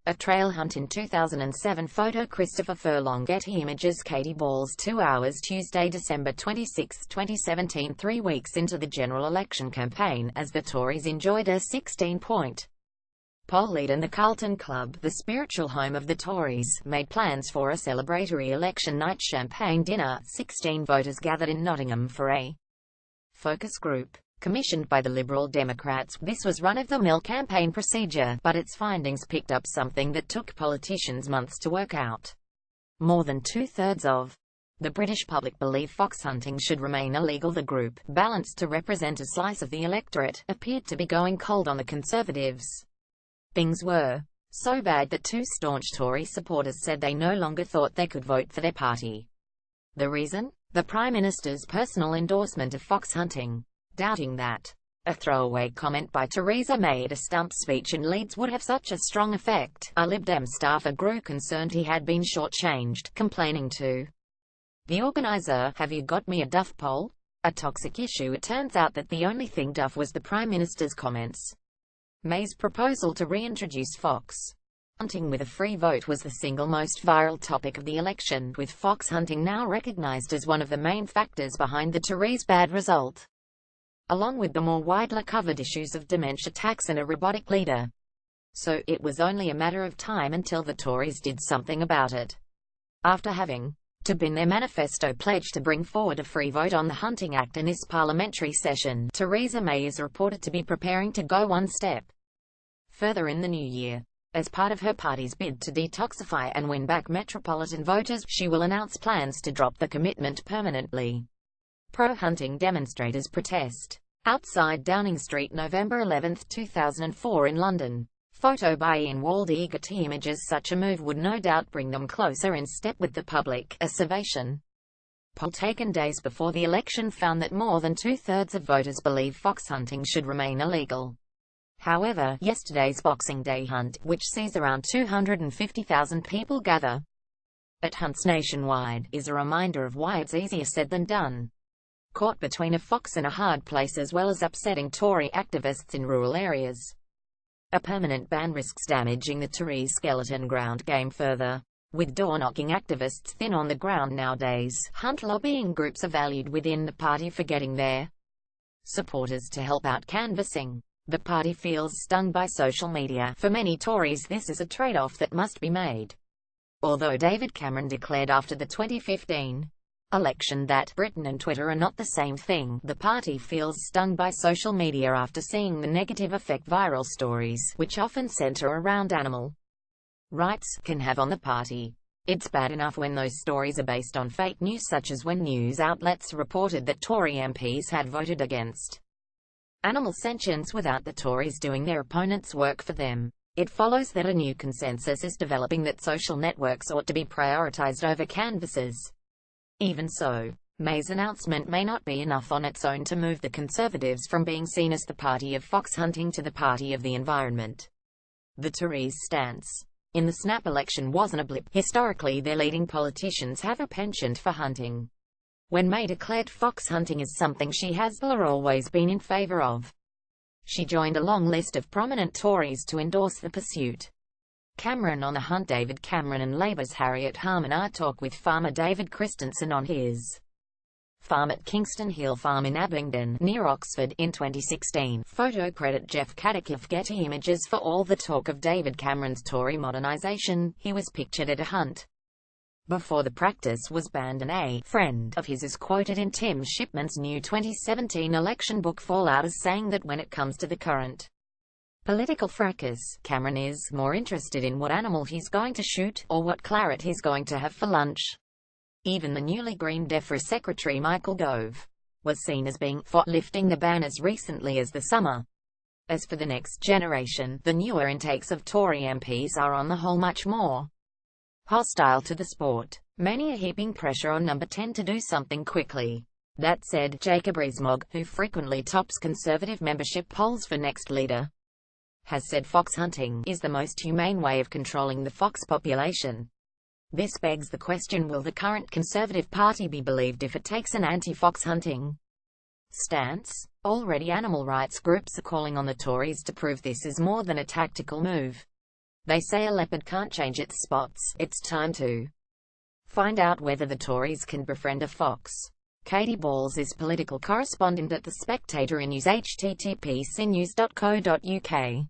A trail hunt in 2007 photo Christopher Furlong Getty Images Katie Balls 2 hours Tuesday, December 26, 2017 3 weeks into the general election campaign, as the Tories enjoyed a 16-point poll lead and the Carlton Club, the spiritual home of the Tories, made plans for a celebratory election night champagne dinner. 16 voters gathered in Nottingham for a focus group commissioned by the Liberal Democrats. This was run-of-the-mill campaign procedure, but its findings picked up something that took politicians months to work out. More than two-thirds of the British public believe foxhunting should remain illegal. The group, balanced to represent a slice of the electorate, appeared to be going cold on the Conservatives. Things were so bad that two staunch Tory supporters said they no longer thought they could vote for their party. The reason? The Prime Minister's personal endorsement of foxhunting. Doubting that a throwaway comment by Theresa May at a stump speech in Leeds would have such a strong effect, a Lib Dem staffer grew concerned he had been shortchanged, complaining to the organiser, "Have you got me a duff pole?" A toxic issue. It turns out that the only thing duff was the Prime Minister's comments. May's proposal to reintroduce fox-hunting with a free vote was the single most viral topic of the election, with fox-hunting now recognised as one of the main factors behind the Tories' bad result, along with the more widely covered issues of dementia tax and a robotic leader. So, it was only a matter of time until the Tories did something about it. After having to bin their manifesto pledge to bring forward a free vote on the Hunting Act in this parliamentary session, Theresa May is reported to be preparing to go one step further in the new year. As part of her party's bid to detoxify and win back metropolitan voters, she will announce plans to drop the commitment permanently. Pro-hunting demonstrators protest outside Downing Street November 11, 2004 in London. Photo by Ian Waldie. Getty Images. Such a move would no doubt bring them closer in step with the public. A Survation poll taken days before the election found that more than two-thirds of voters believe foxhunting should remain illegal. However, yesterday's Boxing Day hunt, which sees around 250,000 people gather at hunts nationwide, is a reminder of why it's easier said than done. Caught between a fox and a hard place, as well as upsetting Tory activists in rural areas. A permanent ban risks damaging the Tories' skeleton ground game further. With door-knocking activists thin on the ground nowadays, hunt lobbying groups are valued within the party for getting their supporters to help out canvassing. The party feels stung by social media. For many Tories, this is a trade-off that must be made. Although David Cameron declared after the 2015 election that Britain and Twitter are not the same thing, the party feels stung by social media after seeing the negative effect viral stories, which often center around animal rights, can have on the party. It's bad enough when those stories are based on fake news, such as when news outlets reported that Tory MPs had voted against animal sentience without the Tories doing their opponents' work for them. It follows that a new consensus is developing that social networks ought to be prioritized over canvassers. Even so, May's announcement may not be enough on its own to move the Conservatives from being seen as the party of foxhunting to the party of the environment. The Tories' stance in the snap election wasn't a blip. Historically, their leading politicians have a penchant for hunting. When May declared foxhunting is something she has always been in favour of, she joined a long list of prominent Tories to endorse the pursuit. Cameron on the hunt. David Cameron and Labour's Harriet Harman talk with farmer David Christensen on his farm at Kingston Hill Farm in Abingdon, near Oxford, in 2016. Photo credit Jeff Caddick of Getty Images. For all the talk of David Cameron's Tory modernisation, he was pictured at a hunt before the practice was banned, and a friend of his is quoted in Tim Shipman's new 2017 election book Fallout as saying that when it comes to the current political fracas, Cameron is more interested in what animal he's going to shoot, or what claret he's going to have for lunch. Even the newly Green DEFRA Secretary Michael Gove was seen as being for lifting the ban as recently as the summer. As for the next generation, the newer intakes of Tory MPs are on the whole much more hostile to the sport. Many are heaping pressure on Number 10 to do something quickly. That said, Jacob Rees-Mogg, who frequently tops Conservative membership polls for next leader, has said foxhunting is the most humane way of controlling the fox population. This begs the question, will the current Conservative Party be believed if it takes an anti-fox hunting stance? Already animal rights groups are calling on the Tories to prove this is more than a tactical move. They say a leopard can't change its spots. It's time to find out whether the Tories can befriend a fox. Katie Balls is political correspondent at The Spectator and News http://cnews.co.uk.